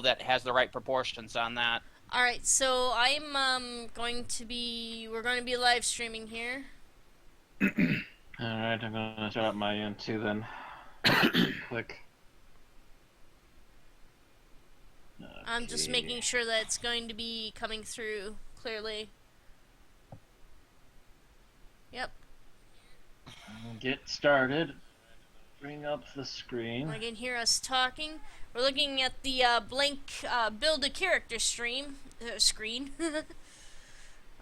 know that has the right proportions on that. All right, so I'm going to be we're going to be live streaming here. Alright, I'm gonna start up my end too then. Click. I'm just Okay. making sure that it's going to be coming through clearly. Yep. Get started. Bring up the screen. I can hear us talking. We're looking at the blank build a character screen.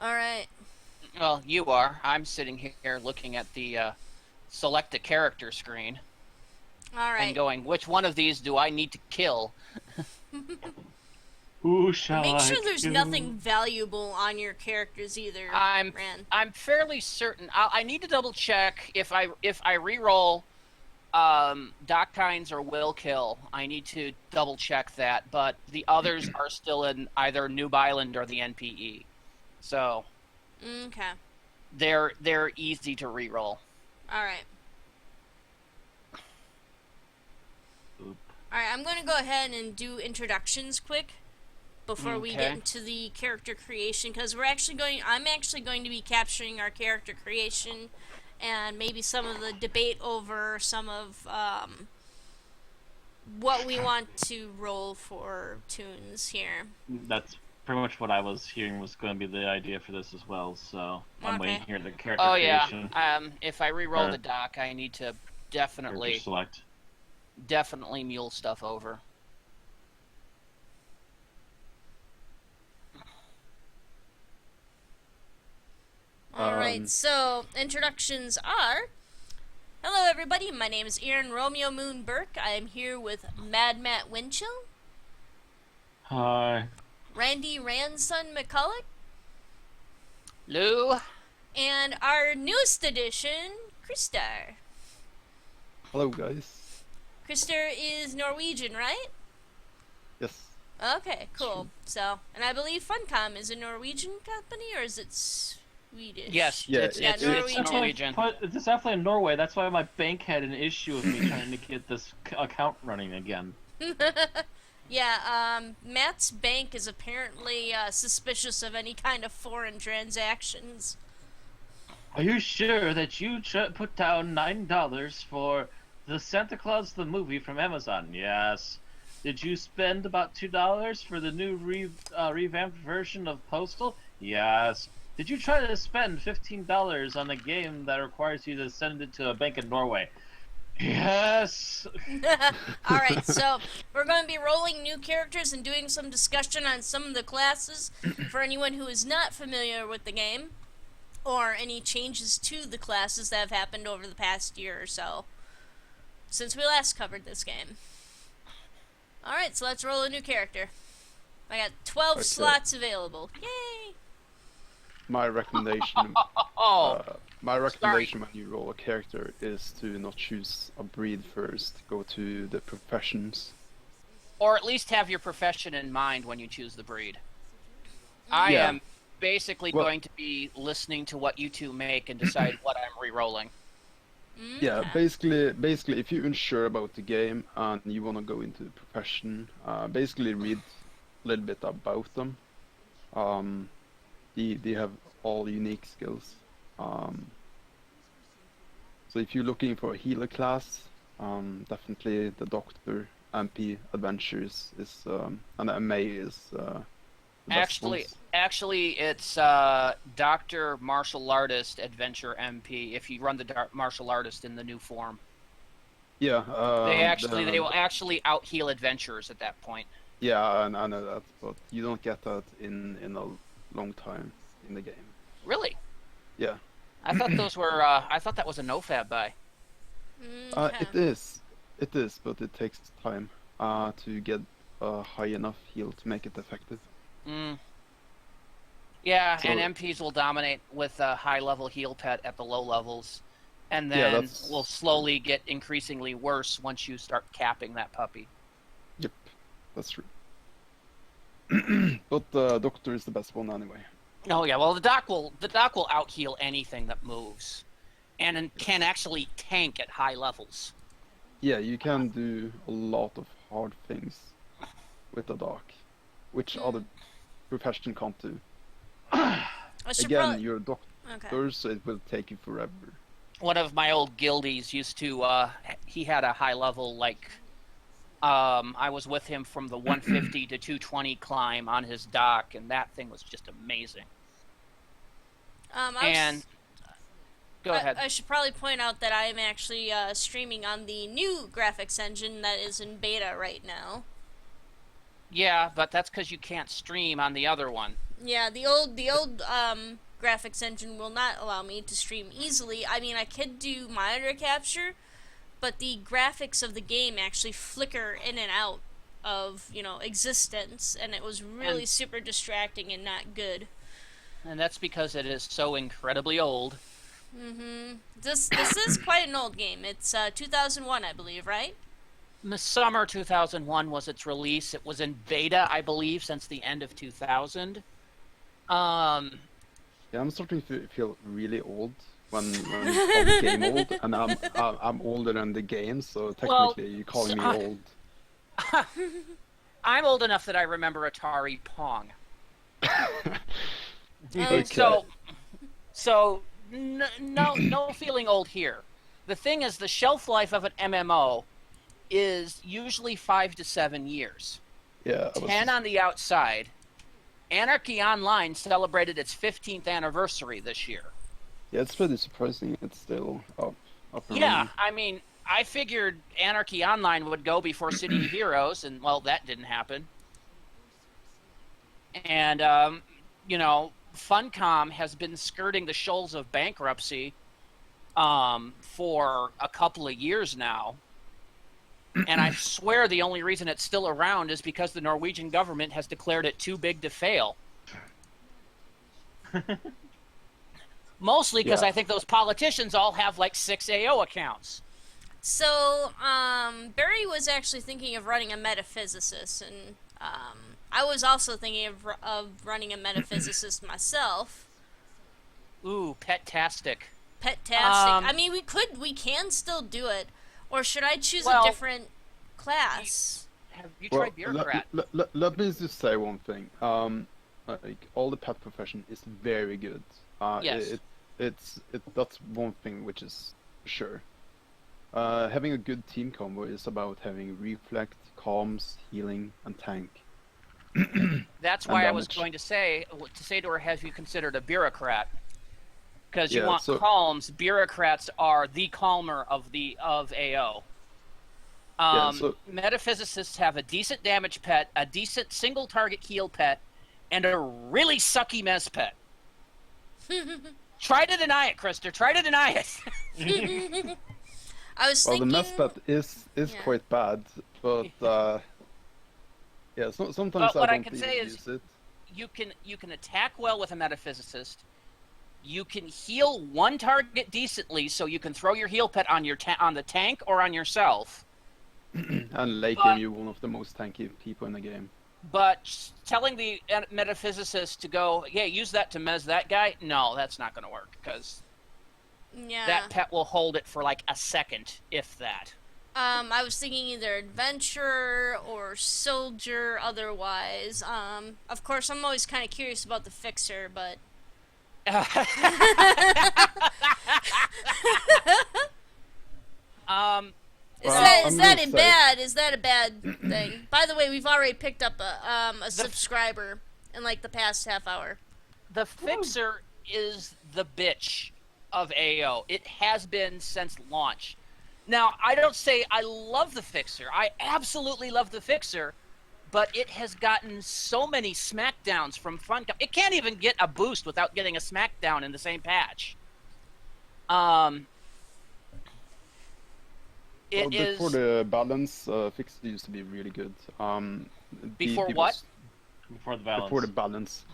All right. Well, you are. I'm sitting here looking at the select a character screen All and right. going, which one of these do I need to kill? Who shall Make I sure there's kill? nothing valuable on your characters either, I'm Ran. I'm fairly certain. I need to double check if I reroll Doc Kynes or Will Kill. I need to double check that, but the others are still in either Noob Island or the NPE. So Okay. they're easy to reroll. All right. Oop. All right. I'm going to go ahead and do introductions quick before we get Okay. into the character creation, because I'm actually going to be capturing our character creation and maybe some of the debate over some of what we want to roll for tunes here. That's pretty much what I was hearing was going to be the idea for this as well, so I'm Okay. waiting here the character Oh yeah. creation. If I reroll Or- the doc, I need to Character definitely select. mule stuff over. Alright, so introductions are: hello everybody, my name is Aaron Romeo Moon Burke. I am here with Mad Matt Winchell, Hi. Randy Ranson McCulloch, Lou. and our newest addition, Christer. Hello, guys. Christer is Norwegian, right? Yes. Okay, cool. So, and I believe Funcom is a Norwegian company, or is it Swedish? Yes, Yeah, it's Norwegian. Norwegian. It's definitely in Norway. That's why my bank had an issue with me trying to get this account running again. Yeah, Matt's bank is apparently suspicious of any kind of foreign transactions. Are you sure that you put down $9 for the Santa Claus the movie from Amazon? Yes. Did you spend about $2 for the new revamped version of Postal? Yes. Did you try to spend $15 on a game that requires you to send it to a bank in Norway? Yes. Alright, so we're going to be rolling new characters and doing some discussion on some of the classes for anyone who is not familiar with the game, or any changes to the classes that have happened over the past year or so since we last covered this game. Alright, so let's roll a new character. I got 12 Okay. slots available. Yay! My recommendation. Oh, My recommendation when you roll a character is to not choose a breed first. Go to the professions. or at least have your profession in mind when you choose the breed. I Yeah. am basically Well- going to be listening to what you two make and decide what I'm re-rolling. Yeah, Okay. basically, if you're unsure about the game and you want to go into the profession, basically read a little bit about them. They have all unique skills. So if you're looking for a healer class, definitely the Doctor MP Adventures is and MA is the best ones. Actually, it's Doctor Martial Artist Adventure MP. If you run the Martial Artist in the new form, Yeah, they will actually out heal adventurers at that point. yeah, I know that, but you don't get that in a long time in the game. Really? Yeah, I thought those were. I thought that was a nofab buy. Okay. it is, but it takes time to get a high enough heal to make it effective. Mm. Yeah, So- and MPs will dominate with a high-level heal pet at the low levels, and Yeah, then that's- will slowly get increasingly worse once you start capping that puppy. Yep, that's true. But Doctor is the best one anyway. Oh yeah, well the doc will out heal anything that moves, and can actually tank at high levels. Yeah, you can do a lot of hard things. with the dark, which other profession can't do. I should Again, probably... you're a doctor, so it will take you forever. One of my old guildies used to, he had a high level, like, I was with him from the 150 to 220 climb on his dock, and that thing was just amazing. Go ahead. I should probably point out that I am actually streaming on the new graphics engine that is in beta right now. Yeah, but that's because you can't stream on the other one. Yeah, the old graphics engine will not allow me to stream easily. I mean, I could do monitor capture, but the graphics of the game actually flicker in and out of, existence, and it was really super distracting and not good. And that's because it is so incredibly old. This is quite an old game. It's 2001, I believe, right? The summer 2001 was its release. It was in beta, I believe, since the end of 2000. Yeah, I'm starting to feel really old when I call the game old, and I'm older than the game, so technically you're calling me old. I'm old enough that I remember Atari Pong. Okay. So no feeling old here. The thing is, the shelf life of an MMO is usually 5 to 7 years. Yeah. 10 on the outside. Anarchy Online celebrated its 15th anniversary this year. Yeah, it's pretty surprising it's still up and Yeah, running. I mean, I figured Anarchy Online would go before City of Heroes, and, well, that didn't happen. And, Funcom has been skirting the shoals of bankruptcy for a couple of years now. And I swear the only reason it's still around is because the Norwegian government has declared it too big to fail. Mostly because I think those politicians all have like 6 AO accounts. So, Barry was actually thinking of running a metaphysicist, and I was also thinking of running a metaphysicist myself. Ooh, pet-tastic. Pet-tastic. I mean, we can still do it. Or should I choose a different class? Have you tried bureaucrat? Let me just say one thing. Like, all the pet profession is very good. Yes. That's one thing which is for sure. Having a good team combo is about having reflect, calms, healing, and tank. That's why I was going to say to her, have you considered a bureaucrat? Because you want calms. Bureaucrats are the calmer of AO. Metaphysicists have a decent damage pet, a decent single target heal pet, and a really sucky mez pet. Try to deny it, Krister. Try to deny it. I was thinking... the mez pet is quite bad, but sometimes what I I don't can even say use is it. you can attack well with a metaphysicist. You can heal one target decently, so you can throw your heal pet on on the tank or on yourself. And late game, you're one of the most tanky people in the game. But telling the metaphysicist to go, yeah, use that to mez that guy, no, that's not going to work, because that pet will hold it for like a second, if that. I was thinking either adventurer or soldier otherwise. Of course, I'm always kind of curious about the fixer, but... Is that a bad thing? By the way, we've already picked up a subscriber in like the past half hour. The fixer is the bitch of AO. It has been since launch. Now, I don't say I love the fixer. I absolutely love the fixer, but it has gotten so many smackdowns from Funcom. It can't even get a boost without getting a smackdown in the same patch. Before the balance, fixer used to be really good. Before what? Before the balance. Before the balance.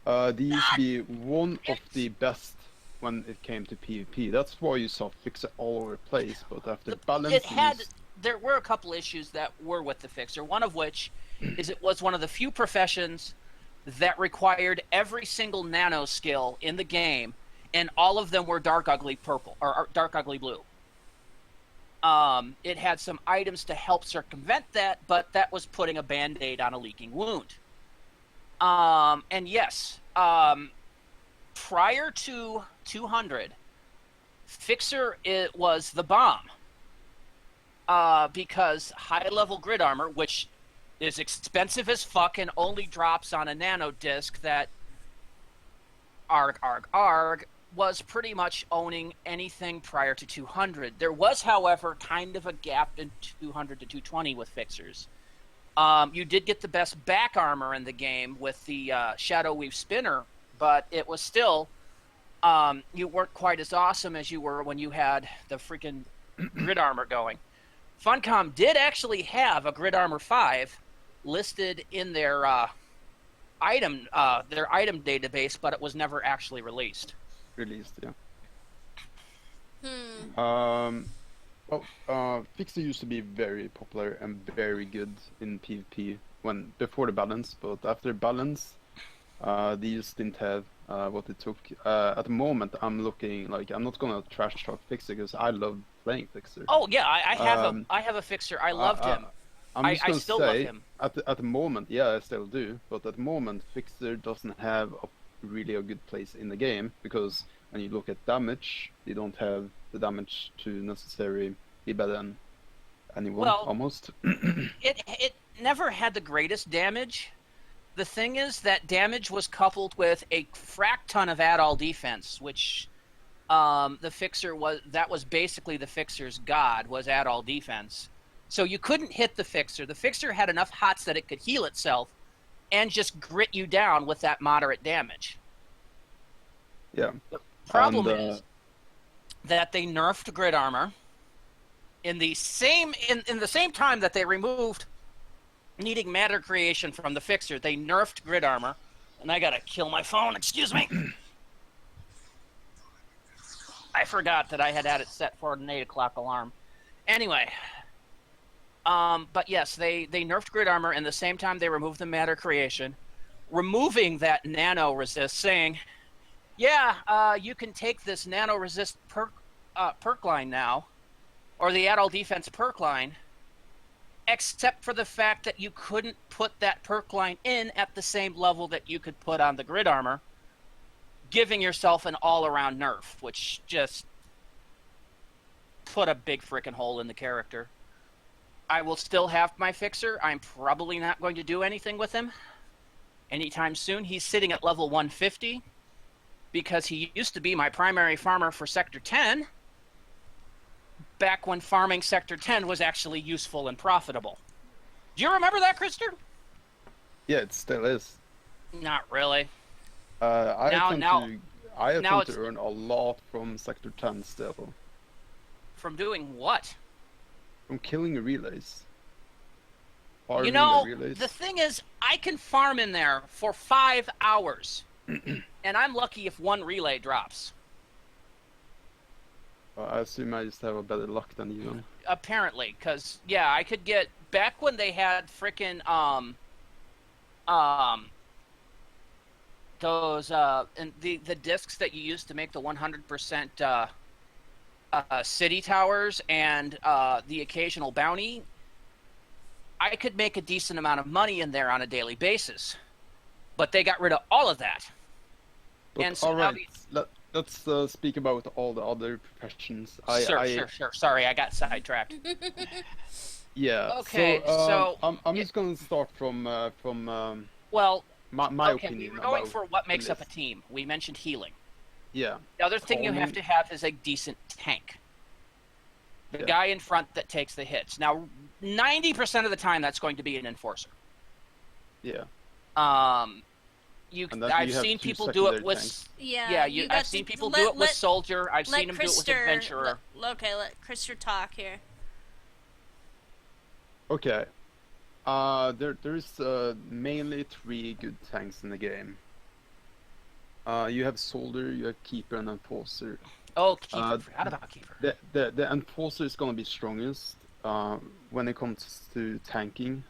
They used to be one of the best when it came to PvP. That's why you saw fixer all over the place. But after balance, there were a couple issues that were with the fixer. One of which is it was one of the few professions that required every single nano skill in the game, and all of them were dark ugly purple or dark ugly blue. It had some items to help circumvent that, but that was putting a band-aid on a leaking wound. And yes, prior to 200, Fixer it was the bomb. Because high-level grid armor, which is expensive as fuck and only drops on a nano disc that arg, was pretty much owning anything prior to 200. There was, however, kind of a gap in 200 to 220 with Fixers. You did get the best back armor in the game with the Shadow Weave Spinner, but it was still, you weren't quite as awesome as you were when you had the freaking grid armor going. Funcom did actually have a Grid Armor 5 listed in their item database, but it was never actually released. Fixer used to be very popular and very good in PvP before the balance, but after balance, they just didn't have what it took. At the moment, I'm looking like I'm not gonna trash talk Fixer because I love playing Fixer. Oh yeah, I have a Fixer. I loved him. I still love him. At the moment, yeah, I still do. But at the moment, Fixer doesn't have really a good place in the game because when you look at damage, they don't have the damage to necessarily be better than anyone. Well, almost. it never had the greatest damage. The thing is that damage was coupled with a frack ton of add-all defense, which the Fixer was basically the Fixer's god, was add-all defense. So you couldn't hit the Fixer. The Fixer had enough hots that it could heal itself and just grit you down with that moderate damage. Yeah. The problem is that they nerfed grid armor in the same time that they removed needing matter creation from the Fixer. They nerfed grid armor, and I gotta kill my phone. Excuse me. I forgot that I had it set for an 8 o'clock alarm. Anyway, but yes, they nerfed grid armor in the same time they removed the matter creation, removing that nano resist, saying, yeah, you can take this nano resist perk line now, or the add-all defense perk line, except for the fact that you couldn't put that perk line in at the same level that you could put on the grid armor, giving yourself an all-around nerf, which just put a big frickin' hole in the character. I will still have my Fixer. I'm probably not going to do anything with him anytime soon. He's sitting at level 150 because he used to be my primary farmer for Sector 10 back when farming Sector 10 was actually useful and profitable. Do you remember that, Krister? Yeah, it still is. Not really. I attempt to earn a lot from Sector 10 still. From doing what? From killing relays. You know, the thing is, I can farm in there for 5 hours, and I'm lucky if one relay drops. I assume I just have a better luck than you. Apparently, because, yeah, I could get... Back when they had frickin', those, and the discs that you used to make the 100%, city towers and, the occasional bounty, I could make a decent amount of money in there on a daily basis. But they got rid of all of that. But, and so all right, let's speak about all the other professions. Sure. Sorry, I got sidetracked. Yeah. Okay, so I'm just gonna start from well, my okay, opinion. We were going about for what makes the up a list. team. We mentioned healing. Yeah. The other thing you have to have is a decent tank. The guy in front that takes the hits. Now, 90% of the time, that's going to be an enforcer. Yeah. I've seen people do it with. Tanks. I've seen people do it with soldier. I've seen them do it with adventurer. Let Krister talk here. Okay. There's mainly 3 good tanks in the game. You have soldier, you have keeper, and enforcer. Oh, keeper! Forgot about keeper. The enforcer is gonna be strongest when it comes to tanking,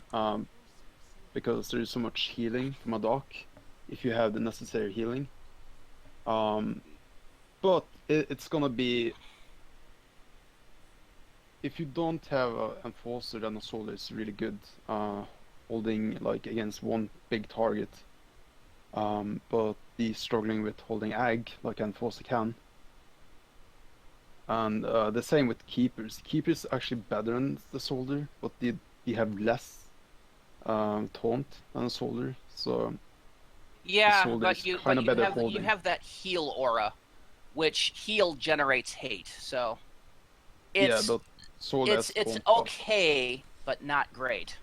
because there is so much healing from a dock. If you have the necessary healing, but it's gonna be if you don't have an enforcer, then a soldier is really good, holding like against one big target. But he's struggling with holding ag like enforcer can. And the same with keepers. Keepers actually better than the soldier, but they have less taunt than a soldier. So the Yeah, soldier but is kind of better you holding. have that heal aura, which heal generates hate. So Yeah, it's but soldier has it's taunt buff. okay, but not great.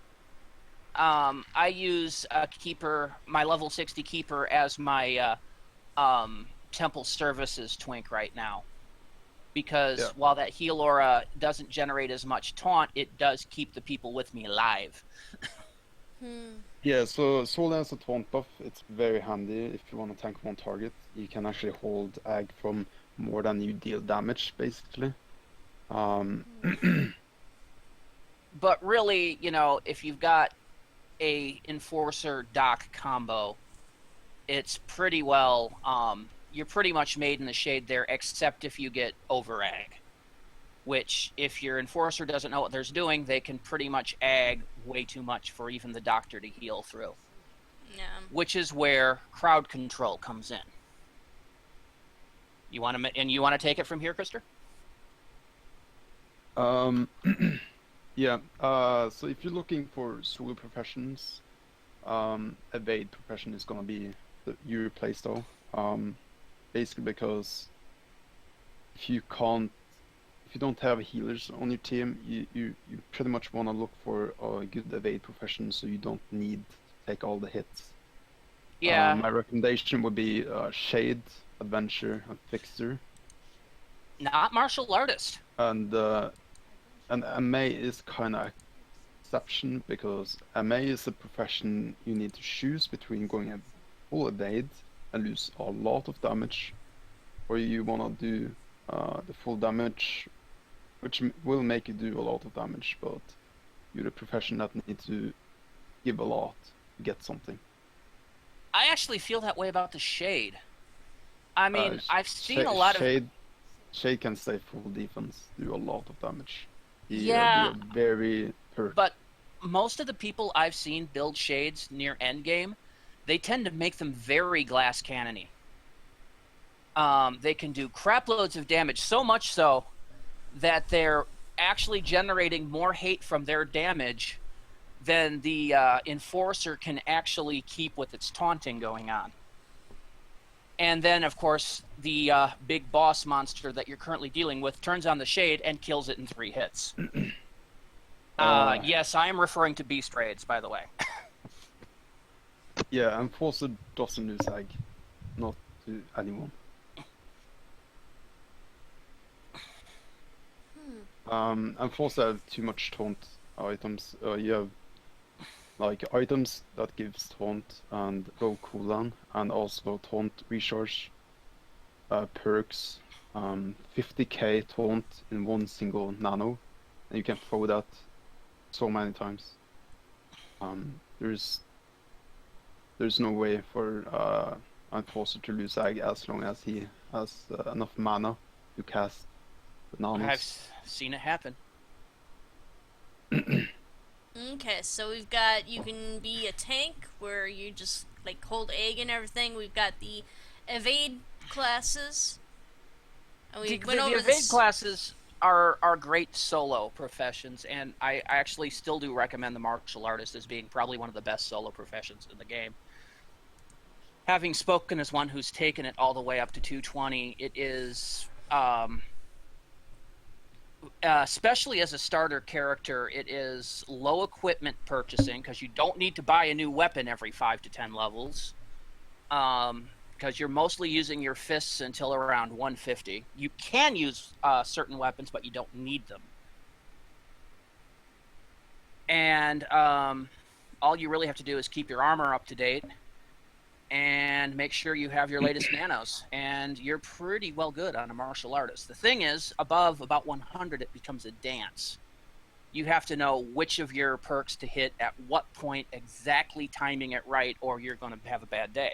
I use a keeper, my level 60 keeper, as my temple services twink right now. Yeah. Because while that heal aura doesn't generate as much taunt, it does keep the people with me alive. Hmm. Yeah, so soldier has a taunt buff. It's very handy if you want to tank one target. You can actually hold ag from more than you deal damage, basically. Um, But really, you know, if you've got a enforcer doc combo, it's pretty well you're pretty much made in the shade there, except if you get over ag, which if your enforcer doesn't know what they're doing, they can pretty much ag way too much for even the doctor to heal through, Yeah. which is where crowd control comes in. You want to take it from here, Krister? um, yeah. So if you're looking for solo professions, evade profession is gonna be your playstyle. Basically because if you can't, if you don't have healers on your team, you pretty much want to look for a good evade profession, so you don't need to take all the hits. Yeah, My recommendation would be Shade, Adventure, and Fixer, not martial artist. and MA is kind of exception because MA is a profession you need to choose between going a full evade and lose a lot of damage, or you want to do the full damage, which will make you do a lot of damage, but you're a profession that needs to give a lot to get something. I actually feel that way about the shade. I Uh, mean, sh I've seen a lot of Shade can stay full defense, do a lot of damage. They yeah, are very perk. but most of the people I've seen build shades near endgame, they tend to make them very glass cannony. They can do crap loads of damage, so much so that they're actually generating more hate from their damage than the enforcer can actually keep with its taunting going on. And then, of course, the big boss monster that you're currently dealing with turns on the shade and kills it in 3 hits. Uh, Yes, I am referring to beast raids, by the way. yeah, Enforcer doesn't lose ag, not to anyone. Enforcer have too much taunt items. You have like items that gives taunt and low cooldown, and also taunt recharge, perks, 50k taunt in one single nano, and you can throw that so many times. Um, there's there's no way for Enforcer to lose ag as long as he has enough mana to cast the I've nanos. seen it happen. Okay, so we've got, you can be a tank where you just like hold egg and everything. We've got the evade classes, and we went The over evade this. classes are great solo professions, and I actually still do recommend the martial artist as being probably one of the best solo professions in the game. Having spoken as one who's taken it all the way up to 220, it is especially as a starter character, it is low equipment purchasing because you don't need to buy a new weapon every 5 to 10 levels. Because you're mostly using your fists until around 150. You can use certain weapons, but you don't need them. And all you really have to do is keep your armor up to date and make sure you have your latest nanos, and you're pretty well good on a martial artist. The thing is, above about 100, it becomes a dance. You have to know which of your perks to hit at what point, exactly timing it right, or you're going to have a bad day.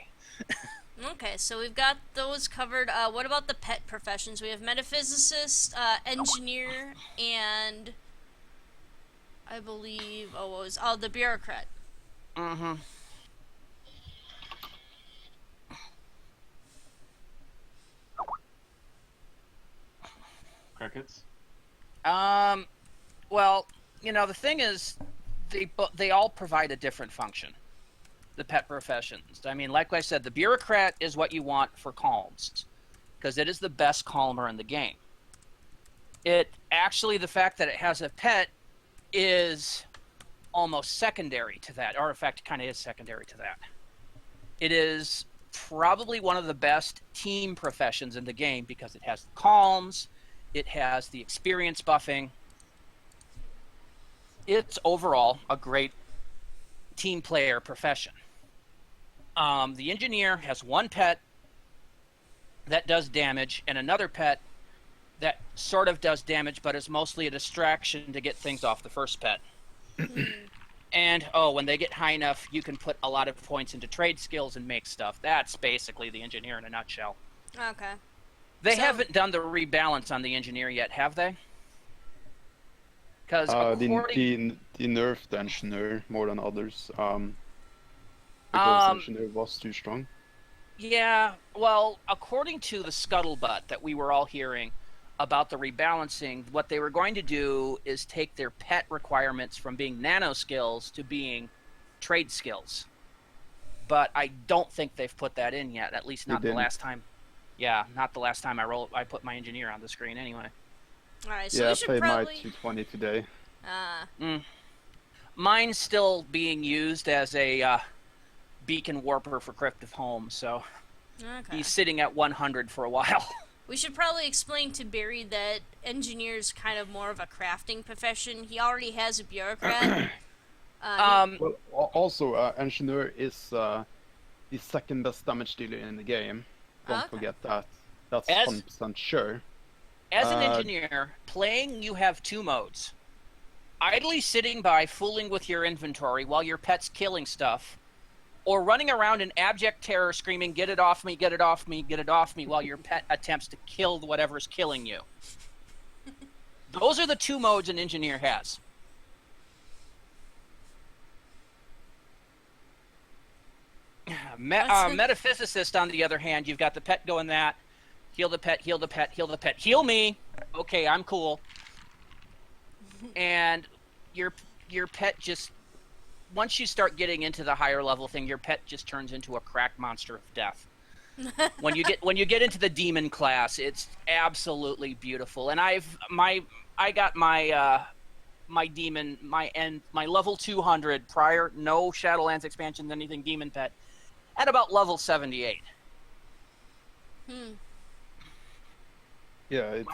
Okay, so we've got those covered. What about the pet professions? We have metaphysicist, engineer, and I believe what was the bureaucrat. Mm-hmm. Crickets. Well, the thing is, they all provide a different function. The pet professions. I mean, like I said, the bureaucrat is what you want for calms, because it is the best calmer in the game. The fact that it has a pet is almost secondary to that, or in fact, kind of is secondary to that. It is probably one of the best team professions in the game because it has the calms, it has the experience buffing. It's overall a great team player profession. The engineer has one pet that does damage and another pet that sort of does damage, but is mostly a distraction to get things off the first pet. And when they get high enough, you can put a lot of points into trade skills and make stuff. That's basically the engineer in a nutshell. Okay. They haven't done the rebalance on the engineer yet, have they? Because the nerfed engineer more than others. Because engineer was too strong. Yeah, well, according to the scuttlebutt that we were all hearing about the rebalancing, what they were going to do is take their pet requirements from being nano skills to being trade skills. But I don't think they've put that in yet, at least not the last time. Yeah, not the last time I put my engineer on the screen anyway. All right, so yeah, we I should played probably... my 220 today. Mine's still being used as a beacon warper for Crypt of Home, so he's sitting at 100 for a while. We should probably explain to Barry that engineer's kind of more of a crafting profession. He already has a bureaucrat. Well, also, engineer is the second best damage dealer in the game. Don't forget that. That's 100% sure. As an engineer, playing, you have two modes. Idly sitting by, fooling with your inventory while your pet's killing stuff, or running around in abject terror screaming, "Get it off me, get it off me, get it off me," while your pet attempts to kill whatever's killing you. Those are the two modes an engineer has. Metaphysicist, on the other hand, you've got the pet going that, heal the pet, heal the pet, heal the pet, heal me. Okay, I'm cool. And your pet just, once you start getting into the higher level thing, your pet just turns into a crack monster of death. When you get into the demon class, it's absolutely beautiful. And I got my demon, my level 200 prior, no Shadowlands expansions, anything demon pet, at about level 78. Yeah, it's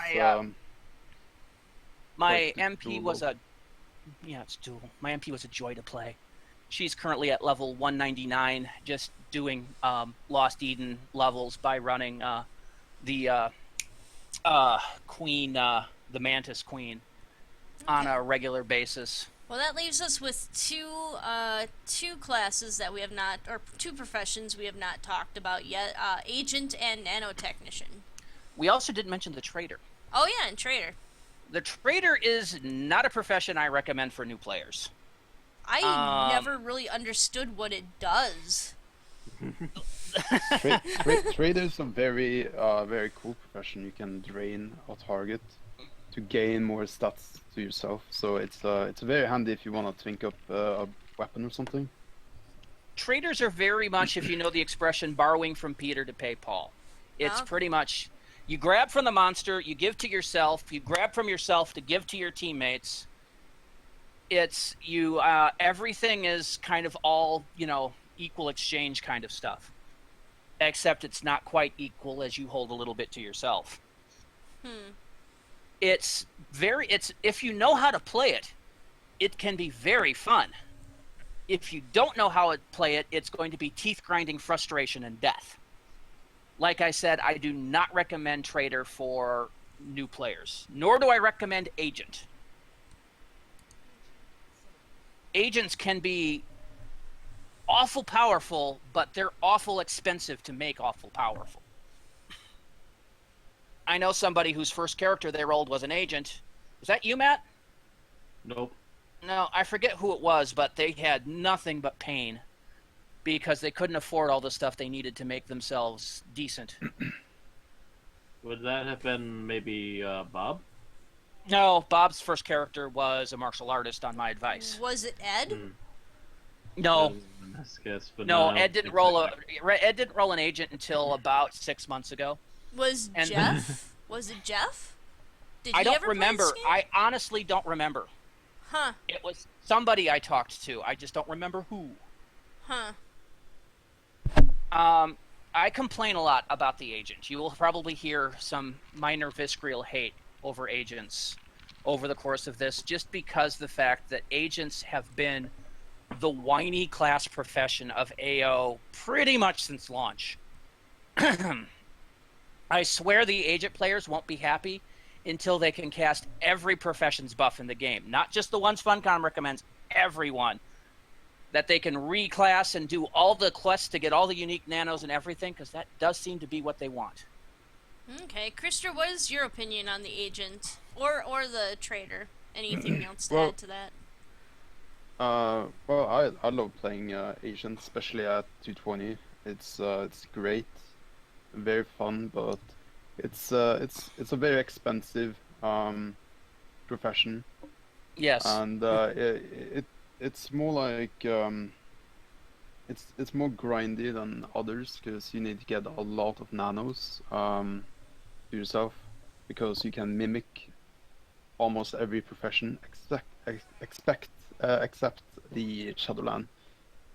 my MP was it's dual. My MP was a joy to play. She's currently at level 199, just doing Lost Eden levels by running the queen, the Mantis Queen, on a regular basis. Well, that leaves us with two classes that we have not, or two professions we have not talked about yet: agent and nanotechnician. We also didn't mention the trader. Oh yeah, and trader. The trader is not a profession I recommend for new players. I never really understood what it does. Trader is a very cool profession. You can drain a target to gain more stats to yourself. So it's very handy if you want to think up a weapon or something. Traders are very much, if you know the expression, borrowing from Peter to pay Paul. It's pretty much, you grab from the monster, you give to yourself, you grab from yourself to give to your teammates. It's everything is kind of all, equal exchange kind of stuff. Except it's not quite equal, as you hold a little bit to yourself. It's if you know how to play it, it can be very fun. If you don't know how to play it, it's going to be teeth grinding, frustration, and death. Like I said, I do not recommend Trader for new players, nor do I recommend Agent. Agents can be awful powerful, but they're awful expensive to make awful powerful. I know somebody whose first character they rolled was an agent. Was that you, Matt? Nope. No, I forget who it was, but they had nothing but pain because they couldn't afford all the stuff they needed to make themselves decent. Would that have been maybe Bob? No, Bob's first character was a martial artist on my advice. Was it Ed? Hmm. No, That was my best guess, but no, no. Ed didn't roll an agent until about 6 months ago. Was And Jeff? Was it Jeff? Did I he don't ever remember. play this game? I honestly don't remember. Huh. It was somebody I talked to. I just don't remember who. Huh. I complain a lot about the agent. You will probably hear some minor visceral hate over agents over the course of this, just because the fact that agents have been the whiny class profession of AO pretty much since launch. I swear the agent players won't be happy until they can cast every profession's buff in the game. Not just the ones Funcom recommends, everyone. That they can reclass and do all the quests to get all the unique nanos and everything, because that does seem to be what they want. Okay, Krister, what is your opinion on the agent or the trader? Anything else to Well- add to that? Well, I love playing Asian, especially at 220. It's great, very fun, but it's a very expensive profession, Yes. and it's more like it's more grindy than others because you need to get a lot of nanos to yourself because you can mimic almost every profession except the Shadowland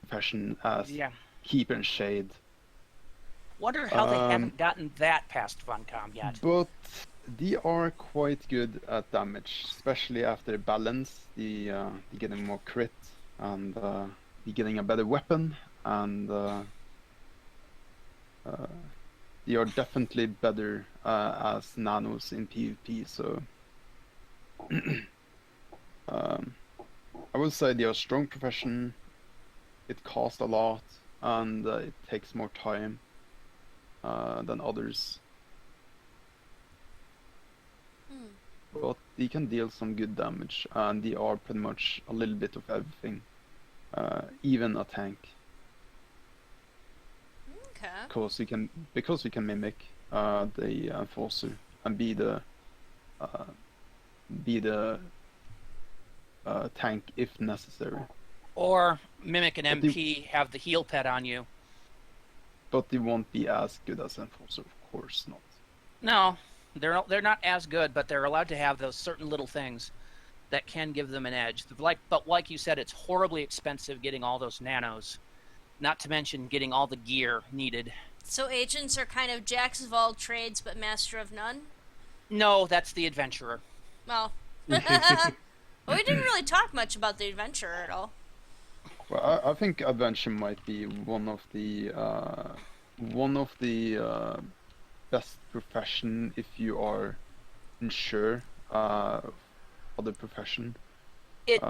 profession as Yeah. Keeper and Shade. Wonder how they Um, haven't gotten that past Funcom yet. But they are quite good at damage, especially after balance. They're getting more crit and they're getting a better weapon, and they are definitely better as nanos in PvP. So I would say they are a strong profession. It costs a lot, and it takes more time than others. Hmm. But they can deal some good damage, and they are pretty much a little bit of everything, even a tank, Okay. because you can mimic the enforcer and be the tank if necessary. Or mimic an But they- MP, have the heal pet on you. But they won't be as good as enforcer, of course not. No, they're not as good, but they're allowed to have those certain little things that can give them an edge. But like you said, it's horribly expensive getting all those nanos. Not to mention getting all the gear needed. So agents are kind of jacks of all trades but master of none? No, that's the adventurer. Well, well, we didn't really talk much about the adventurer at all. Well, I think adventure might be one of the best profession if you are unsure of the profession. It-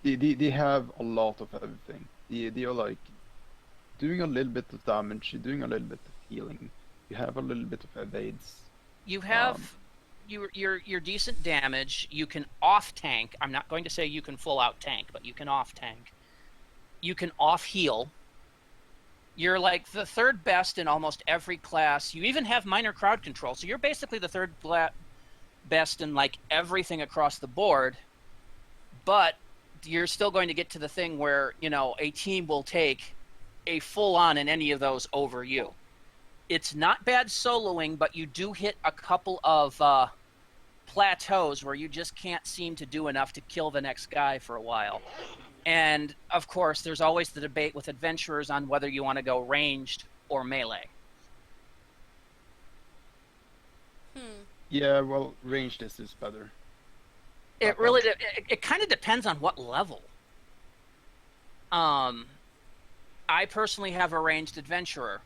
They have a lot of everything. They are like doing a little bit of damage, you're doing a little bit of healing, you have a little bit of evades. You have your decent damage. You can off tank. I'm not going to say you can full out tank, but you can off tank. You can off heal. You're like the third best in almost every class. You even have minor crowd control, so you're basically the third best in like everything across the board. But you're still going to get to the thing where, you know, a team will take a full on in any of those over you. It's not bad soloing, but you do hit a couple of plateaus where you just can't seem to do enough to kill the next guy for a while. And of course, there's always the debate with adventurers on whether you want to go ranged or melee. Yeah, well, ranged is better. It really it kind of depends on what level. I personally have a ranged adventurer.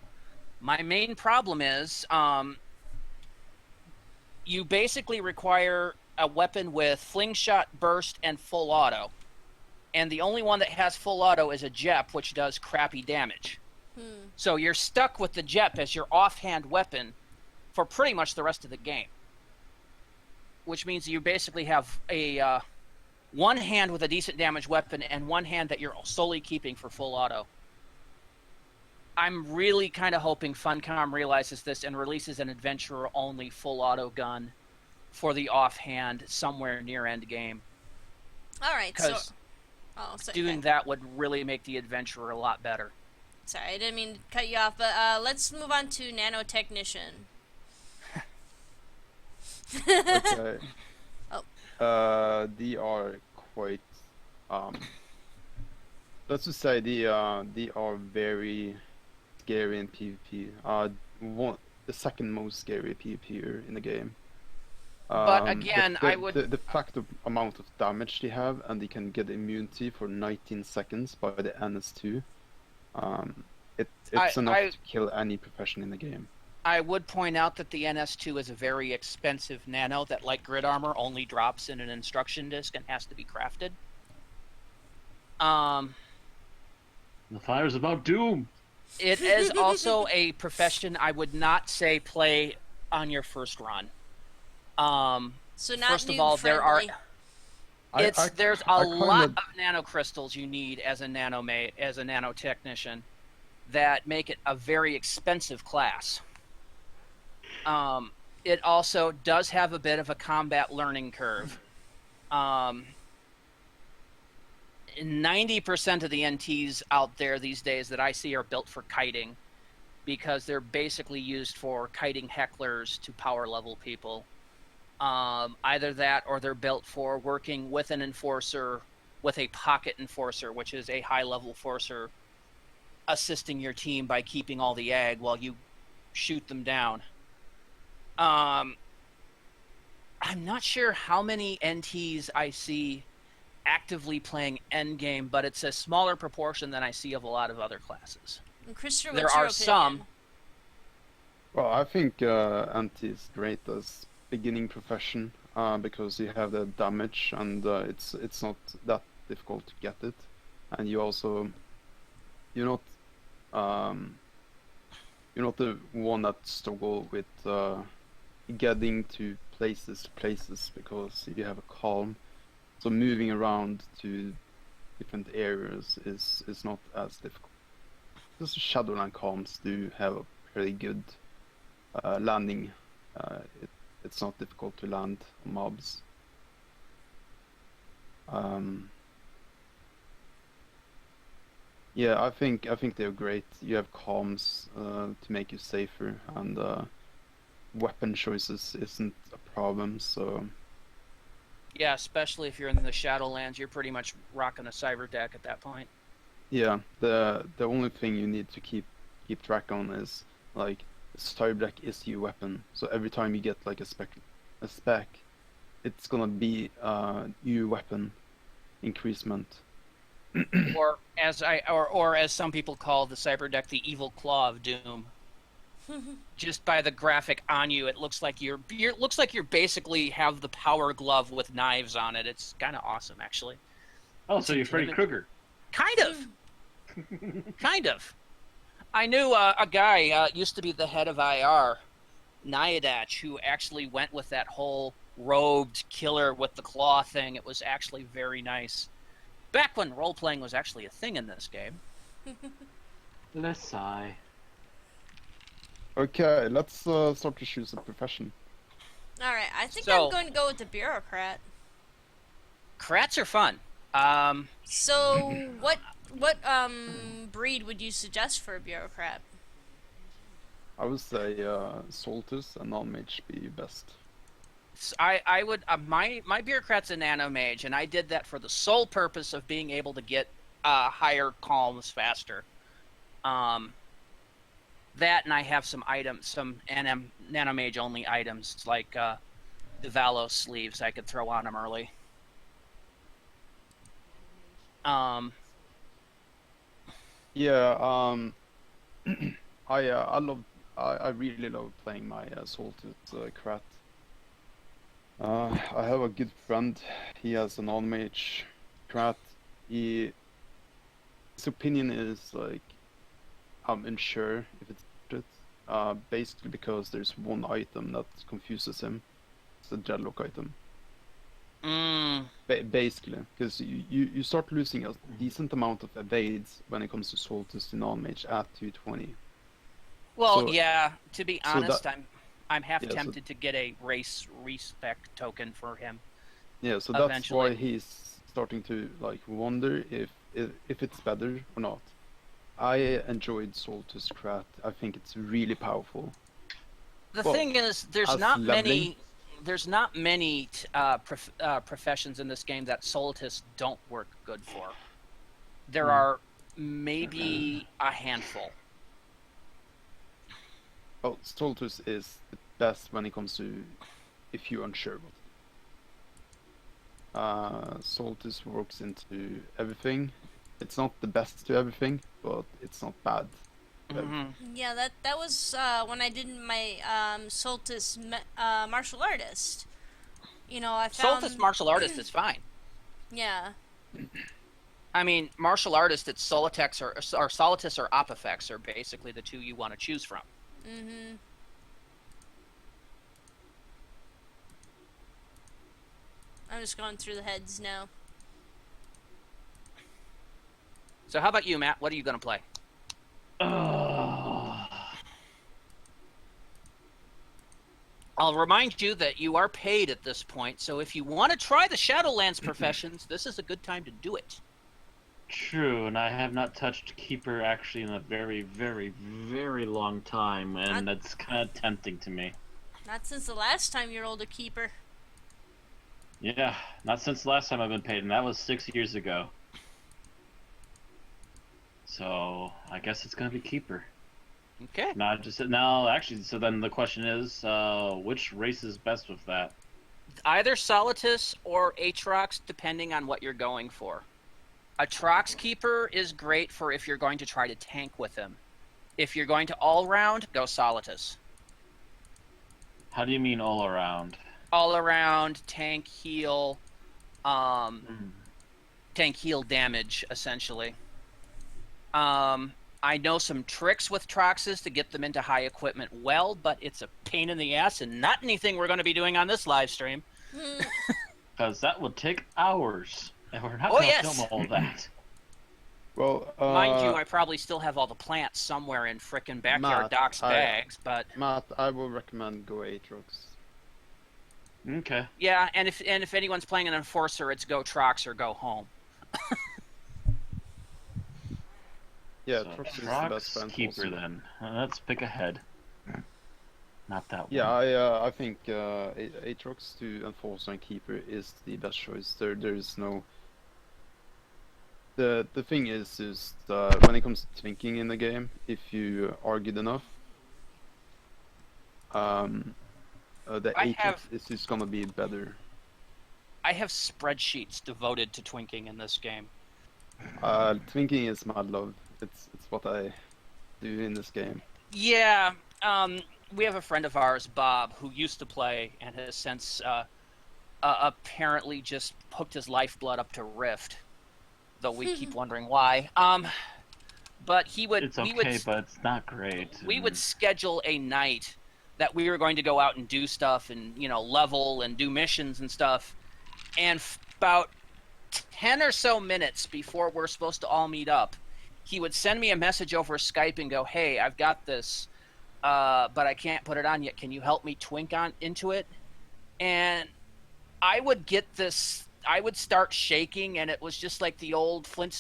My main problem is you basically require a weapon with fling shot, burst, and full auto. and the only one that has full auto is a Jep, which does crappy damage. So you're stuck with the Jep as your offhand weapon for pretty much the rest of the game. Which means you basically have a one hand with a decent damage weapon and one hand that you're solely keeping for full auto. I'm really kind of hoping Funcom realizes this and releases an adventurer-only full auto gun for the offhand somewhere near end game. All right, so doing that would really make the adventurer a lot better. Sorry, I didn't mean to cut you off, but let's move on to nanotechnician. Okay. Oh. They are quite. Let's just say they are very scary in PvP. The second most scary PvPer in the game. But again, the fact of amount of damage they have, and they can get immunity for 19 seconds by the NS2. It's enough to kill any profession in the game. I would point out that the NS2 is a very expensive nano that, like grid armor, only drops in an instruction disc and has to be crafted. The fire's about doom. It is also a profession I would not say play on your first run. So not first of all, friendly. there's a lot of nanocrystals you need as a nanotechnician that make it a very expensive class. It also does have a bit of a combat learning curve. 90% of the NTs out there these days that I see are built for kiting, because they're basically used for kiting hecklers to power level people. Either that, or they're built for working with an enforcer, with a pocket enforcer, which is a high-level enforcer, assisting your team by keeping all the ag while you shoot them down. I'm not sure how many NTs I see actively playing endgame, but it's a smaller proportion than I see of a lot of other classes. And Christopher, There what's your are some. Well, I think NT is great as beginning profession because you have the damage, and it's not that difficult to get it, and you're not the one that struggle with getting to places because you have a calm. So moving around to different areas is not as difficult. Just Shadowland calms do have a pretty good landing. It's not difficult to land on mobs. Yeah, I think they're great. You have calms to make you safer, and weapon choices isn't a problem. So yeah, especially if you're in the Shadowlands, you're pretty much rocking a cyber deck at that point. yeah, the only thing you need to keep track on is like cyber deck is your weapon. So every time you get like a spec, it's gonna be your weapon increasement. or as some people call the cyber deck, the evil claw of doom. Just by the graphic on you, it looks like you're basically have the power glove with knives on it. It's kind of awesome, actually. Oh, so you're Freddy Krueger. Kind of. Kind of. I knew a guy used to be the head of IR, Nyadach, who actually went with that whole robed killer with the claw thing. It was actually very nice. Back when role-playing was actually a thing in this game. Let's sigh. Okay, let's start to choose a profession. Alright, I think I'm going to go with the bureaucrat. Crats are fun. So, what breed would you suggest for a bureaucrat? I would say Soltus and non-mage be best. I would my bureaucrat's a nanomage, and I did that for the sole purpose of being able to get higher calms faster. That, and I have some items, some nanomage only items like the Valos sleeves I could throw on them early. Yeah, I really love playing my Soltus Krat. I have a good friend. He has an non-mage Krat. he his opinion is like I'm unsure if it's it. Basically because there's one item that confuses him. It's a dreadlock item. Mm. Basically, because you start losing a decent amount of evades when it comes to Soltus to non-mage at 220. Well, So- yeah. To be so honest, that- I'm half Yeah, so- tempted to get a race respect token for him. Yeah, so that's Eventually. why he's starting to like wonder if it's better or not. I enjoyed Soltus Strat. I think it's really powerful. The Well, thing is, as leveling- there's not many professions in this game that Soltis don't work good for. There are maybe a handful. Well, Soltus is the best when it comes to if you're unsure about it. Soltus works into everything. It's not the best to everything, but it's not bad. Mhm. Yeah, that was when I did my Soltis martial artist. You know, I found Soltis martial artist is fine. yeah. I mean, martial artist, it's Solitex or Solitus or Opifex are basically the two you want to choose from. Mm-hmm. I'm just going through the heads now. So how about you, Matt? What are you going to play? I'll remind you that you are paid at this point, so if you want to try the Shadowlands professions, this is a good time to do it. True, and I have not touched Keeper actually in a very, very, very long time, and that's kind of tempting to me. Not since the last time you rolled a keeper. Yeah, not since the last time I've been paid, and that was 6 years ago. So I guess it's gonna be Keeper. Okay. Now, actually. So then the question is, which race is best with that? Either Solitus or Aatrox, depending on what you're going for. Aatrox Keeper is great for if you're going to try to tank with him. If you're going to all-round, go Solitus. How do you mean all around? All-around, tank, heal, tank, heal damage, essentially. I know some tricks with Troxes to get them into high equipment well, but it's a pain in the ass and not anything we're going to be doing on this live stream. Because that would take hours, and we're not Oh, gonna yes. film all that. Well, Mind you, I probably still have all the plants somewhere in frickin' Backyard Matt, Doc's bags, but Matt, I will recommend go Aatrox. Okay. yeah, and if anyone's playing an Enforcer, it's go Trox or go home. Yeah, So, Trox is the Trox best friend. Keeper also. then. Let's pick a head. Not that one. Yeah, I think Aatrox to Enforcer and Keeper is the best choice. There's no. The thing is when it comes to thinking in the game, if you are good enough, the I Aatrox have- is just gonna be better. I have spreadsheets devoted to twinking in this game. Thinking is my love. It's what I do in this game. Yeah, we have a friend of ours, Bob, who used to play and has since apparently just hooked his lifeblood up to Rift, though we keep wondering why. But he would. It's we okay, would, but it's not great. we would schedule a night that we were going to go out and do stuff and level and do missions and stuff, and about 10 or so minutes before we're supposed to all meet up, he would send me a message over Skype and go, "Hey, I've got this, but I can't put it on yet. Can you help me twink on into it?" And I would get this. I would start shaking, and it was just like the old Flintstone